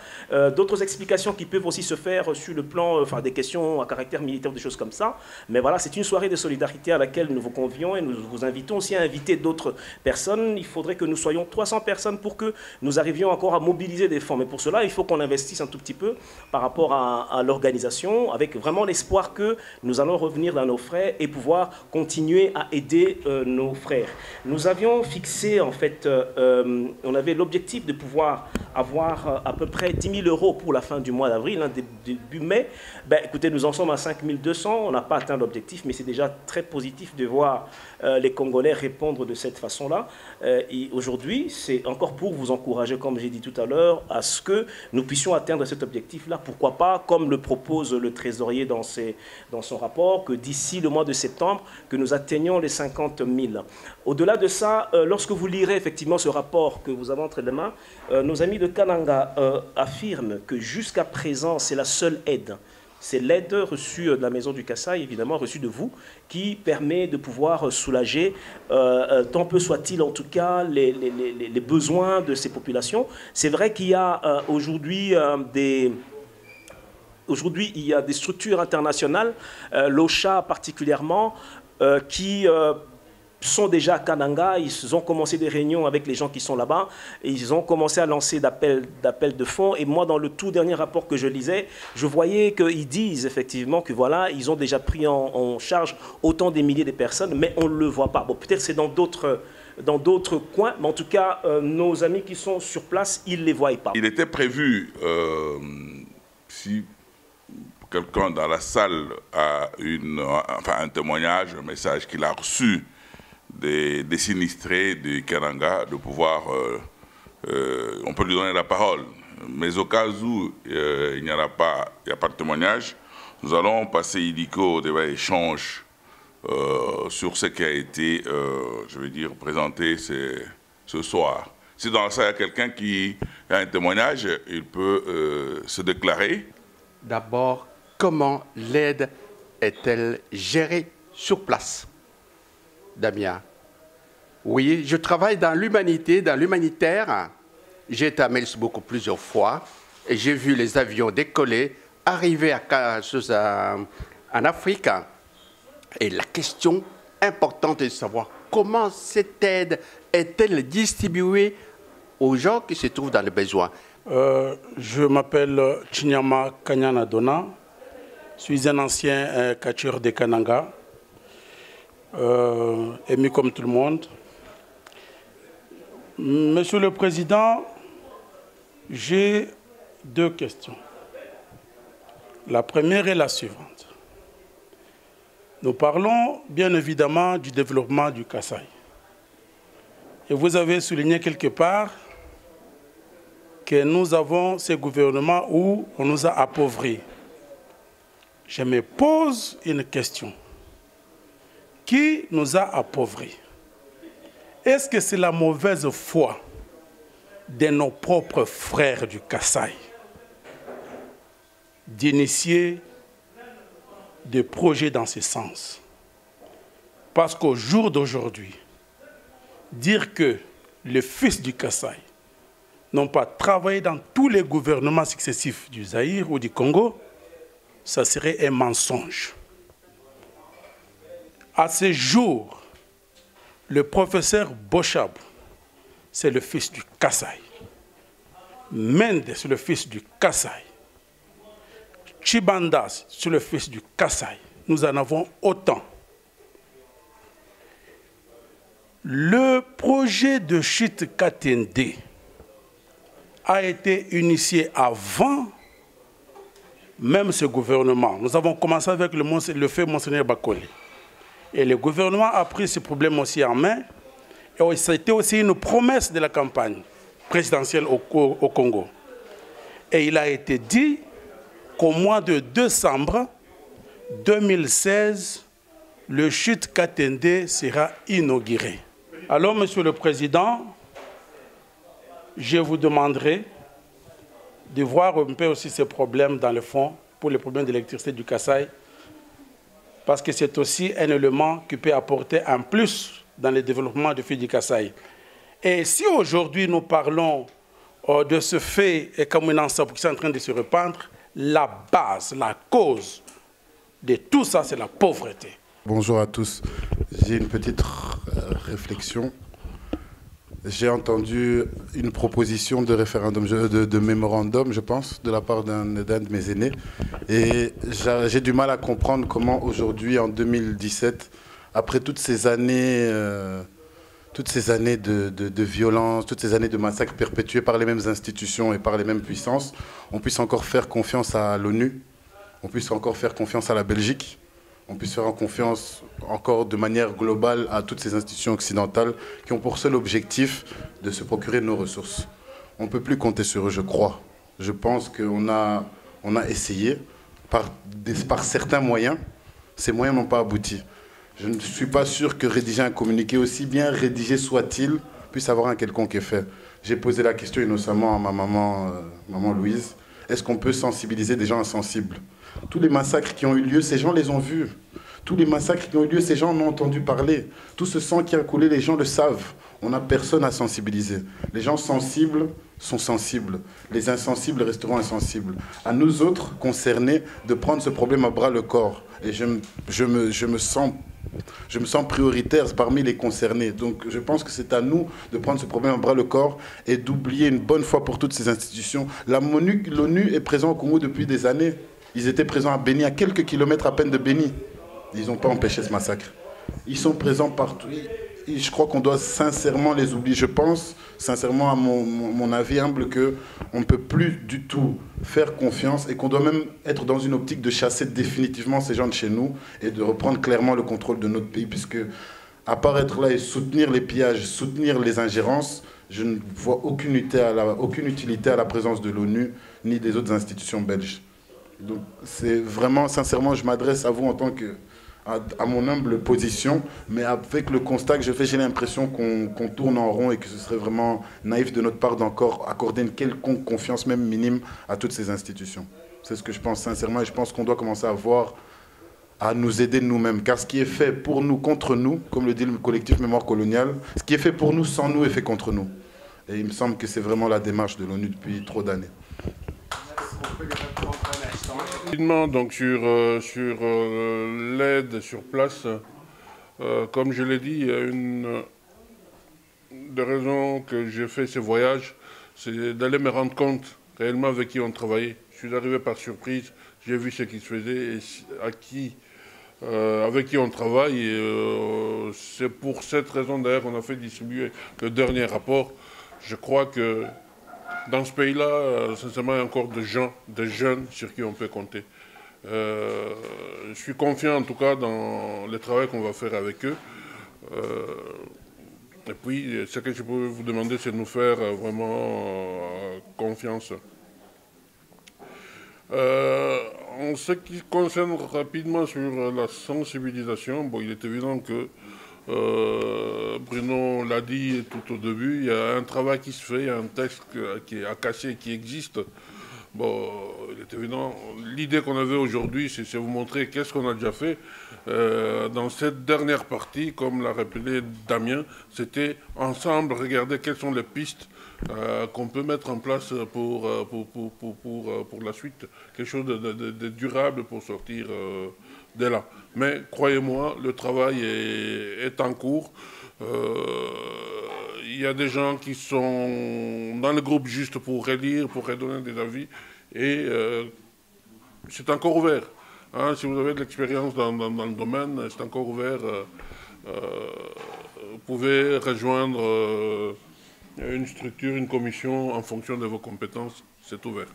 d'autres explications qui peuvent aussi se faire sur le plan, enfin des questions à caractère militaire, des choses comme ça. Mais voilà, c'est une soirée de solidarité à laquelle nous vous convions et nous vous invitons aussi à inviter d'autres personnes. Il faudrait que nous soyons 300 personnes pour que nous arrivions encore à mobiliser des fonds. Mais pour cela, il faut qu'on investisse un tout petit peu par rapport à l'organisation, avec vraiment l'espoir que nous allons revenir dans nos frais et pouvoir continuer à aider nos frères. Nous avions fixé, en fait, on avait l'objectif de pouvoir avoir à peu près 10 000 € pour la fin du mois d'avril, hein, début mai. Ben, écoutez, nous en sommes à 5 200, on n'a pas atteint l'objectif, mais c'est déjà très positif de voir les Congolais répondre de cette façon-là. Et aujourd'hui, c'est encore pour vous encourager, comme j'ai dit tout à l'heure, à ce que nous puissions atteindre cet objectif-là. Pourquoi pas, comme le propose le trésorier dans son rapport, que d'ici le mois de septembre, que nous atteignions les 50 000. Au-delà de ça, lorsque vous lirez effectivement ce rapport que vous avez entre les mains, nos amis de Kananga affirment que jusqu'à présent, c'est la seule aide. C'est l'aide reçue de la Maison du Kasaï, évidemment reçue de vous, qui permet de pouvoir soulager, tant peu soit-il en tout cas, les besoins de ces populations. C'est vrai qu'il y a aujourd'hui il y a des structures internationales, l'OCHA particulièrement, qui sont déjà à Kananga. Ils ont commencé des réunions avec les gens qui sont là-bas et ils ont commencé à lancer d'appels de fonds. Et moi, dans le tout dernier rapport que je lisais, je voyais qu'ils disent effectivement que voilà, ils ont déjà pris en charge autant des milliers de personnes, mais on ne le voit pas. Bon, peut-être c'est dans d'autres coins, mais en tout cas, nos amis qui sont sur place, ils ne les voient pas. Il était prévu, si quelqu'un dans la salle a un témoignage, un message qu'il a reçu des sinistrés du Kananga, de pouvoir, on peut lui donner la parole. Mais au cas où il n'y a pas de témoignage, nous allons passer illico au débat échange sur ce qui a été, je veux dire, présenté ce soir. Si dans la salle il y a quelqu'un qui a un témoignage, il peut se déclarer. D'abord, comment l'aide est-elle gérée sur place, Damien? Oui, je travaille dans l'humanité, dans l'humanitaire. J'ai été à Melsboukou plusieurs fois et j'ai vu les avions décoller, arriver en Afrique. Et la question importante est de savoir comment cette aide est-elle distribuée aux gens qui se trouvent dans le besoin. Je m'appelle Chinyama Kanyana Dona. Je suis un ancien catcheur de Kananga, ému comme tout le monde. Monsieur le Président, j'ai deux questions. La première est la suivante. Nous parlons bien évidemment du développement du Kasaï. Et vous avez souligné quelque part que nous avons ces gouvernements où on nous a appauvris. Je me pose une question. Qui nous a appauvris? Est-ce que c'est la mauvaise foi de nos propres frères du Kasaï d'initier des projets dans ce sens? Parce qu'au jour d'aujourd'hui, dire que les fils du Kasaï n'ont pas travaillé dans tous les gouvernements successifs du Zaïre ou du Congo, ça serait un mensonge. À ce jour, le professeur Bochab, c'est le fils du Kasaï. Mendes, c'est le fils du Kasaï. Chibandas, c'est le fils du Kasaï. Nous en avons autant. Le projet de Chit Katende a été initié avant même ce gouvernement. Nous avons commencé avec le fait Monseigneur Bakoli. Et le gouvernement a pris ce problème aussi en main. Et ça a été aussi une promesse de la campagne présidentielle au Congo. Et il a été dit qu'au mois de décembre 2016, le Chit Katende sera inauguré. Alors, Monsieur le Président, je vous demanderai de voir un peu aussi ces problèmes dans le fond pour les problèmes d'électricité du Kasaï, parce que c'est aussi un élément qui peut apporter un plus dans le développement du fil du Kasaï. Et si aujourd'hui nous parlons de ce fait et comme un ensemble qui est en train de se répandre, la base, la cause de tout ça, c'est la pauvreté. Bonjour à tous. J'ai une petite réflexion. J'ai entendu une proposition de référendum, de mémorandum, je pense, de la part d'un de mes aînés. Et j'ai du mal à comprendre comment aujourd'hui, en 2017, après toutes ces années de violence, toutes ces années de massacres perpétués par les mêmes institutions et par les mêmes puissances, on puisse encore faire confiance à l'ONU, on puisse encore faire confiance à la Belgique, on puisse faire confiance encore de manière globale à toutes ces institutions occidentales qui ont pour seul objectif de se procurer nos ressources. On ne peut plus compter sur eux, je crois. Je pense qu'on a essayé par certains moyens. Ces moyens n'ont pas abouti. Je ne suis pas sûr que rédiger un communiqué, aussi bien rédigé soit-il, puisse avoir un quelconque effet. J'ai posé la question innocemment à ma maman Louise. Est-ce qu'on peut sensibiliser des gens insensibles? Tous les massacres qui ont eu lieu, ces gens les ont vus. Tous les massacres qui ont eu lieu, ces gens en ont entendu parler. Tout ce sang qui a coulé, les gens le savent. On n'a personne à sensibiliser. Les gens sensibles sont sensibles. Les insensibles resteront insensibles. À nous autres, concernés, de prendre ce problème à bras le corps. Et je me sens prioritaire parmi les concernés. Donc je pense que c'est à nous de prendre ce problème à bras le corps et d'oublier une bonne fois pour toutes ces institutions. L'ONU est présente au Congo depuis des années. Ils étaient présents à Béni, à quelques kilomètres à peine de Béni. Ils n'ont pas empêché ce massacre. Ils sont présents partout. Et je crois qu'on doit sincèrement les oublier. Je pense, sincèrement, à mon avis humble, qu'on ne peut plus du tout faire confiance et qu'on doit même être dans une optique de chasser définitivement ces gens de chez nous et de reprendre clairement le contrôle de notre pays, puisque à part être là et soutenir les pillages, soutenir les ingérences, je ne vois aucune utilité à la présence de l'ONU ni des autres institutions belges. Donc c'est vraiment, sincèrement, je m'adresse à vous en tant que, à mon humble position, mais avec le constat que je fais, j'ai l'impression qu'on tourne en rond et que ce serait vraiment naïf de notre part d'encore accorder une quelconque confiance, même minime, à toutes ces institutions. C'est ce que je pense sincèrement et je pense qu'on doit commencer à nous aider nous-mêmes. Car ce qui est fait pour nous, contre nous, comme le dit le collectif Mémoire coloniale, ce qui est fait pour nous, sans nous, est fait contre nous. Et il me semble que c'est vraiment la démarche de l'ONU depuis trop d'années. Donc sur l'aide sur place, comme je l'ai dit, il y a une des raisons que j'ai fait ce voyage, c'est d'aller me rendre compte réellement avec qui on travaillait. Je suis arrivé par surprise, j'ai vu ce qui se faisait et avec qui on travaille. C'est pour cette raison d'ailleurs qu'on a fait distribuer le dernier rapport. Je crois que dans ce pays-là, sincèrement, il y a encore des jeunes sur qui on peut compter. Je suis confiant en tout cas dans le travail qu'on va faire avec eux. Et puis, ce que je peux vous demander, c'est de nous faire vraiment confiance. En ce qui concerne rapidement sur la sensibilisation, bon, il est évident que Bruno l'a dit tout au début, il y a un travail qui se fait, il y a un texte qui est à casser, qui existe. Bon, il est évident, l'idée qu'on avait aujourd'hui, c'est vous montrer qu'est-ce qu'on a déjà fait. Dans cette dernière partie, comme l'a rappelé Damien, c'était ensemble regarder quelles sont les pistes qu'on peut mettre en place pour la suite, quelque chose de durable pour sortir de là. Mais croyez-moi, le travail est en cours. Il y a des gens qui sont dans le groupe juste pour relire, pour redonner des avis, et c'est encore ouvert. Hein, si vous avez de l'expérience dans le domaine, c'est encore ouvert. Vous pouvez rejoindre une structure, une commission en fonction de vos compétences, c'est ouvert.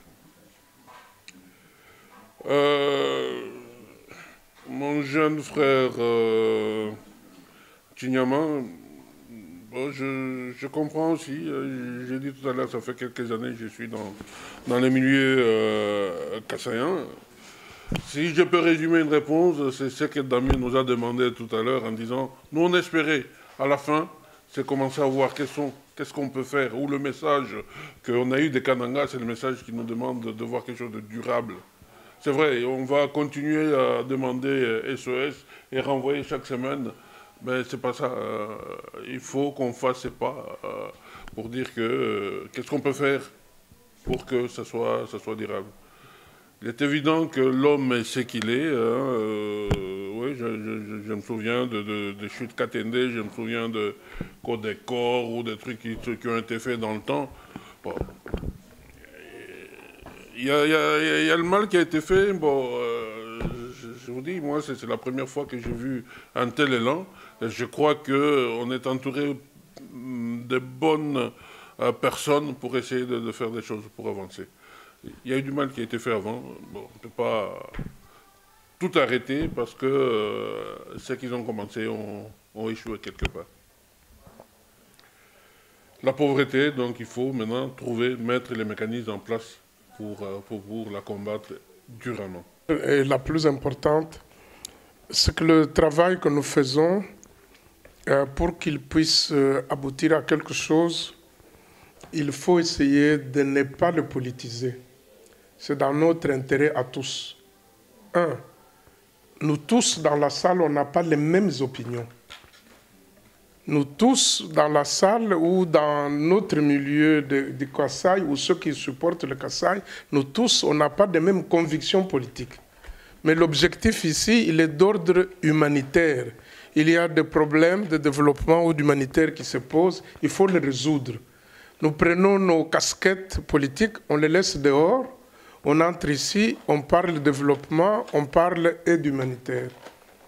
Mon jeune frère Chinyama, bon, je comprends aussi, j'ai dit tout à l'heure, ça fait quelques années que je suis dans les milieux kassaïens. Si je peux résumer une réponse, c'est ce que Damien nous a demandé tout à l'heure en disant, nous on espérait à la fin, c'est commencer à voir qu'est-ce qu'on peut faire, ou le message qu'on a eu des Kananga, c'est le message qui nous demande de voir quelque chose de durable. C'est vrai, on va continuer à demander SOS et renvoyer chaque semaine, mais c'est pas ça. Il faut qu'on fasse ces pas pour dire que qu'est-ce qu'on peut faire pour que ça soit durable. Il est évident que l'homme est ce qu'il est. Oui, je me souviens de chutes Katende, je me souviens de Codecor ou des trucs qui ont été faits dans le temps. Bon. Il y a le mal qui a été fait. Bon, je vous dis, moi, c'est la première fois que j'ai vu un tel élan. Je crois qu'on est entouré de bonnes personnes pour essayer de faire des choses, pour avancer. Il y a eu du mal qui a été fait avant. Bon, on ne peut pas tout arrêter parce que ceux qui ont commencé ont échoué quelque part. La pauvreté, donc il faut maintenant mettre les mécanismes en place pour la combattre durablement. Et la plus importante, c'est que le travail que nous faisons, pour qu'il puisse aboutir à quelque chose, il faut essayer de ne pas le politiser. C'est dans notre intérêt à tous. Nous tous dans la salle, on n'a pas les mêmes opinions. Nous tous dans la salle ou dans notre milieu de Kasaï ou ceux qui supportent le Kasaï, nous tous, on n'a pas les mêmes convictions politiques. Mais l'objectif ici, il est d'ordre humanitaire. Il y a des problèmes de développement ou d'humanitaire qui se posent, il faut les résoudre. Nous prenons nos casquettes politiques, on les laisse dehors, on entre ici, on parle de développement, on parle aide humanitaire.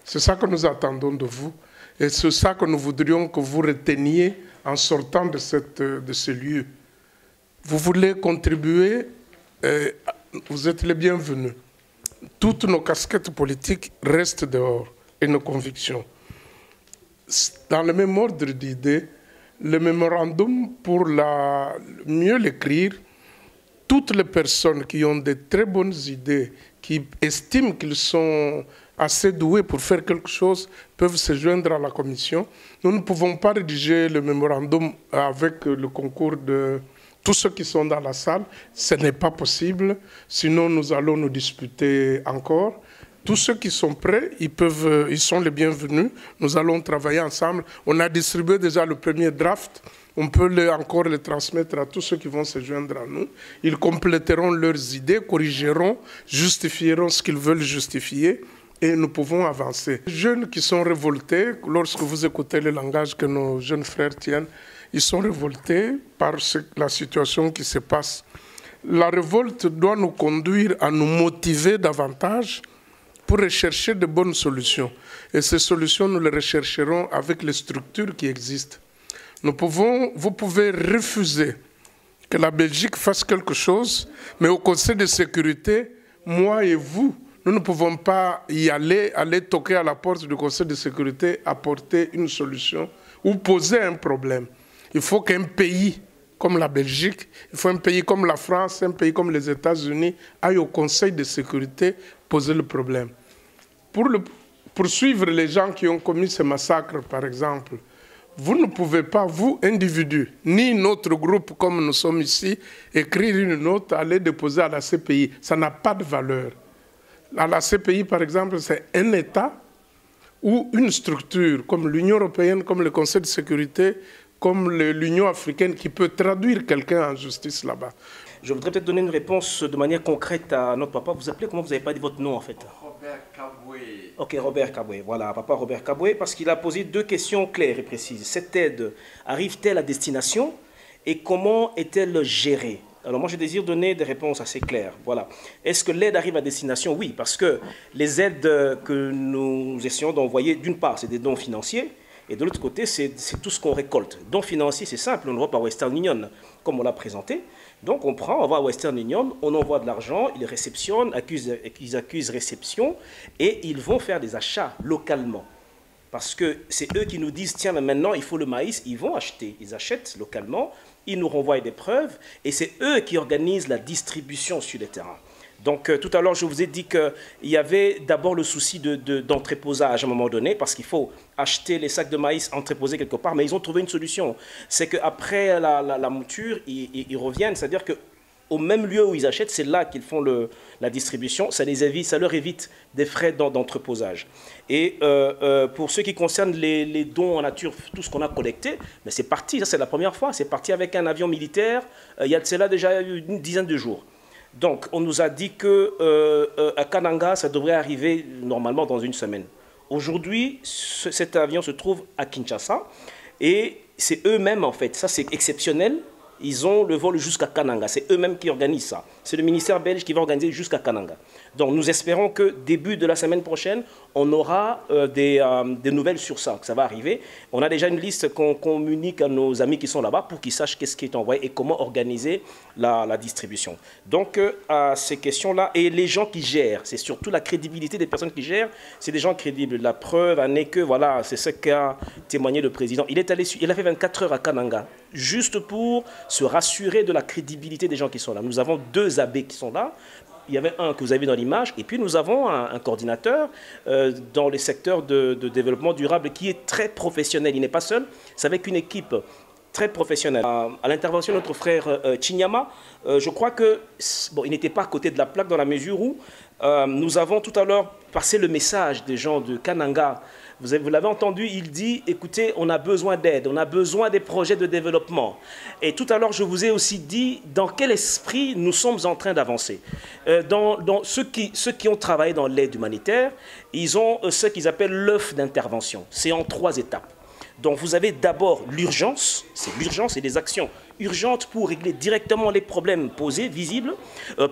C'est ça que nous attendons de vous. Et c'est ça que nous voudrions que vous reteniez en sortant de ce lieu. Vous voulez contribuer, vous êtes les bienvenus. Toutes nos casquettes politiques restent dehors et nos convictions. Dans le même ordre d'idées, le mémorandum, pour mieux l'écrire, toutes les personnes qui ont de très bonnes idées, qui estiment qu'ils sont assez doués pour faire quelque chose, peuvent se joindre à la commission. Nous ne pouvons pas rédiger le mémorandum avec le concours de tous ceux qui sont dans la salle. Ce n'est pas possible, sinon nous allons nous disputer encore. Tous ceux qui sont prêts, ils sont les bienvenus. Nous allons travailler ensemble. On a distribué déjà le premier draft. On peut encore le transmettre à tous ceux qui vont se joindre à nous. Ils compléteront leurs idées, corrigeront, justifieront ce qu'ils veulent justifier et nous pouvons avancer. Les jeunes qui sont révoltés, lorsque vous écoutez le langage que nos jeunes frères tiennent, ils sont révoltés par la situation qui se passe. La révolte doit nous conduire à nous motiver davantage pour rechercher de bonnes solutions. Et ces solutions, nous les rechercherons avec les structures qui existent. Vous pouvez refuser que la Belgique fasse quelque chose, mais au Conseil de sécurité, moi et vous, Nous ne pouvons pas y aller toquer à la porte du Conseil de sécurité, apporter une solution ou poser un problème. Il faut qu'un pays comme la Belgique, il faut un pays comme la France, un pays comme les États-Unis aille au Conseil de sécurité poser le problème. Pour poursuivre les gens qui ont commis ce massacre, par exemple, vous ne pouvez pas, vous, individus, ni notre groupe comme nous sommes ici, écrire une note, aller déposer à la CPI. Ça n'a pas de valeur. À la CPI, par exemple, c'est un État ou une structure comme l'Union européenne, comme le Conseil de sécurité, comme l'Union africaine qui peut traduire quelqu'un en justice là-bas. Je voudrais peut-être donner une réponse de manière concrète à notre papa. Vous appelez comment? Vous n'avez pas dit votre nom en fait. Robert Kaboué. Ok, Robert Kaboué. Voilà, papa Robert Kaboué, parce qu'il a posé 2 questions claires et précises. Cette aide arrive-t-elle à destination et comment est-elle gérée? Alors moi, je désire donner des réponses assez claires. Voilà. Est-ce que l'aide arrive à destination? Oui, parce que les aides que nous essayons d'envoyer, d'une part, c'est des dons financiers, et de l'autre côté, c'est tout ce qu'on récolte. Dons financiers, c'est simple, on le voit par Western Union, comme on l'a présenté. Donc on prend, on va à Western Union, on envoie de l'argent, ils réceptionnent, ils accusent réception, et ils vont faire des achats localement. Parce que c'est eux qui nous disent, tiens, mais maintenant, il faut le maïs, ils vont acheter, ils achètent localement, ils nous renvoient des preuves, et c'est eux qui organisent la distribution sur les terrains. Donc tout à l'heure, je vous ai dit qu'il y avait d'abord le souci d'entreposage à un moment donné, parce qu'il faut acheter les sacs de maïs entreposés quelque part, mais ils ont trouvé une solution. C'est qu'après la mouture, ils reviennent, c'est-à-dire qu'au même lieu où ils achètent, c'est là qu'ils font la distribution, ça leur évite des frais d'entreposage. Et pour ce qui concerne les dons en nature, tout ce qu'on a collecté, mais c'est parti, ça c'est la première fois, c'est parti avec un avion militaire, il y a de cela déjà une dizaine de jours. Donc, on nous a dit qu'à Kananga, ça devrait arriver normalement dans une semaine. Aujourd'hui, cet avion se trouve à Kinshasa et c'est eux-mêmes, en fait, ça c'est exceptionnel, ils ont le vol jusqu'à Kananga, c'est eux-mêmes qui organisent ça. C'est le ministère belge qui va organiser jusqu'à Kananga. Donc, nous espérons que début de la semaine prochaine, on aura des nouvelles sur ça, que ça va arriver. On a déjà une liste qu'on communique à nos amis qui sont là-bas pour qu'ils sachent qu'est-ce qui est envoyé et comment organiser la distribution. Donc, à ces questions-là, et les gens qui gèrent, c'est surtout la crédibilité des personnes qui gèrent, c'est des gens crédibles. La preuve en est que, voilà, c'est ce qu'a témoigné le président. Il a fait 24 heures à Kananga, juste pour se rassurer de la crédibilité des gens qui sont là. Nous avons 2 abbés qui sont là. Il y avait un que vous avez dans l'image, et puis nous avons un coordinateur dans les secteurs de développement durable qui est très professionnel. Il n'est pas seul, c'est avec une équipe très professionnelle. À l'intervention de notre frère Chinyama, je crois que, bon, il n'était pas à côté de la plaque dans la mesure où nous avons tout à l'heure passé le message des gens de Kananga. Vous l'avez entendu, il dit, écoutez, on a besoin d'aide, on a besoin des projets de développement. Et tout à l'heure, je vous ai aussi dit dans quel esprit nous sommes en train d'avancer. Ceux qui ont travaillé dans l'aide humanitaire, ils ont ce qu'ils appellent l'œuf d'intervention. C'est en 3 étapes. Donc vous avez d'abord l'urgence, c'est l'urgence et des actions urgentes pour régler directement les problèmes posés, visibles.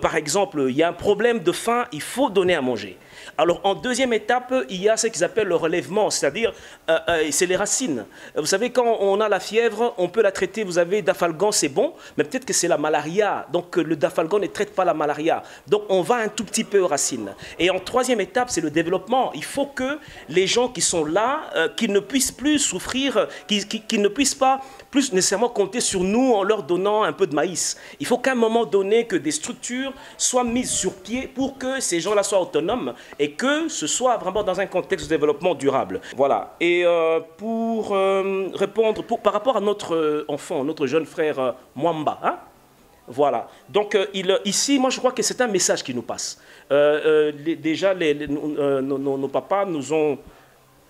Par exemple, il y a un problème de faim, il faut donner à manger. Alors en deuxième étape, il y a ce qu'ils appellent le relèvement, c'est-à-dire c'est les racines. Vous savez, quand on a la fièvre, on peut la traiter, vous avez Dafalgan, c'est bon, mais peut-être que c'est la malaria, donc le Dafalgan ne traite pas la malaria. Donc on va un tout petit peu aux racines. Et en troisième étape, c'est le développement. Il faut que les gens qui sont là, qu'ils ne puissent plus souffrir, qu'ils ne puissent pas plus nécessairement compter sur nous en leur donnant un peu de maïs. Il faut qu'à un moment donné, que des structures soient mises sur pied pour que ces gens-là soient autonomes et que ce soit vraiment dans un contexte de développement durable. Voilà. Et pour répondre, par rapport à notre enfant, notre jeune frère Mwamba, hein? Voilà. Donc ici, moi je crois que c'est un message qui nous passe. Déjà, nos papas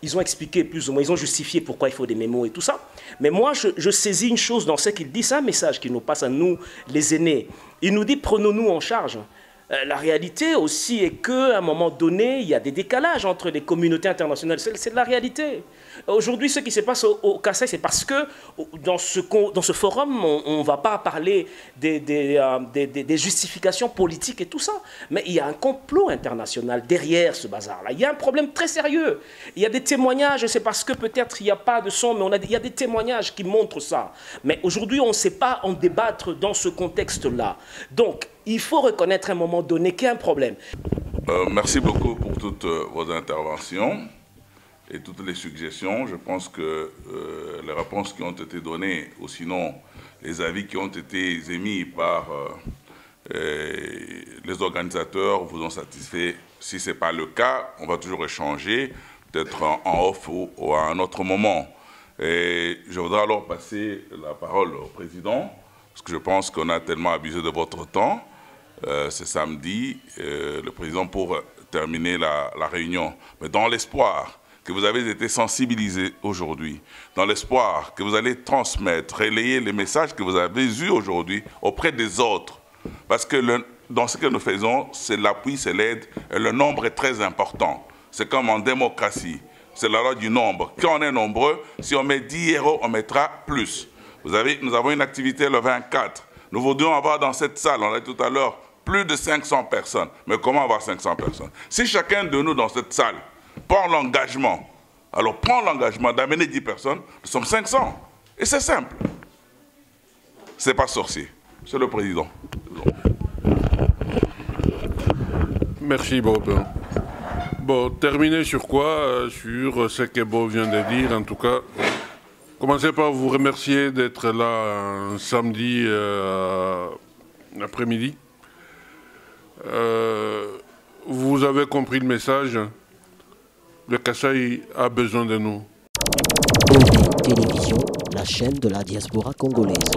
ils ont expliqué plus ou moins, ils ont justifié pourquoi il faut des mémos et tout ça. Mais moi, je saisis une chose dans ce qu'il dit, c'est un message qui nous passe à nous, les aînés. Il nous dit, prenons-nous en charge. La réalité aussi est qu'à un moment donné, il y a des décalages entre les communautés internationales. C'est de la réalité. Aujourd'hui, ce qui se passe au Kasaï, c'est parce que dans ce forum, on ne va pas parler des justifications politiques et tout ça. Mais il y a un complot international derrière ce bazar-là. Il y a un problème très sérieux. Il y a des témoignages, c'est parce que peut-être il n'y a pas de son, mais il y a des témoignages qui montrent ça. Mais aujourd'hui, on ne sait pas en débattre dans ce contexte-là. Donc, il faut reconnaître à un moment donné qu'il y a un problème. Merci beaucoup pour toutes vos interventions et toutes les suggestions. Je pense que les réponses qui ont été données, ou sinon les avis qui ont été émis par les organisateurs vous ont satisfait. Si ce n'est pas le cas, on va toujours échanger, peut-être en off ou à un autre moment. Et je voudrais alors passer la parole au président, parce que je pense qu'on a tellement abusé de votre temps. C'est samedi, le président pour terminer la réunion. Mais dans l'espoir que vous avez été sensibilisés aujourd'hui, dans l'espoir que vous allez transmettre, relayer les messages que vous avez eus aujourd'hui auprès des autres. Parce que dans ce que nous faisons, c'est l'appui, c'est l'aide, et le nombre est très important. C'est comme en démocratie, c'est la loi du nombre. Quand on est nombreux, si on met 10 euros, on mettra plus. Nous avons une activité le 24. Nous voudrions avoir dans cette salle, on l'a dit tout à l'heure, plus de 500 personnes. Mais comment avoir 500 personnes? Si chacun de nous dans cette salle prend l'engagement, alors prend l'engagement d'amener 10 personnes, nous sommes 500. Et c'est simple. C'est pas sorcier. C'est le président. Merci Bob. Bon, terminer sur quoi? Sur ce que Bob vient de dire, en tout cas. Commencez par vous remercier d'être là un samedi après-midi. Vous avez compris le message. Le Kasaï a besoin de nous. OV Télévision, la chaîne de la diaspora congolaise.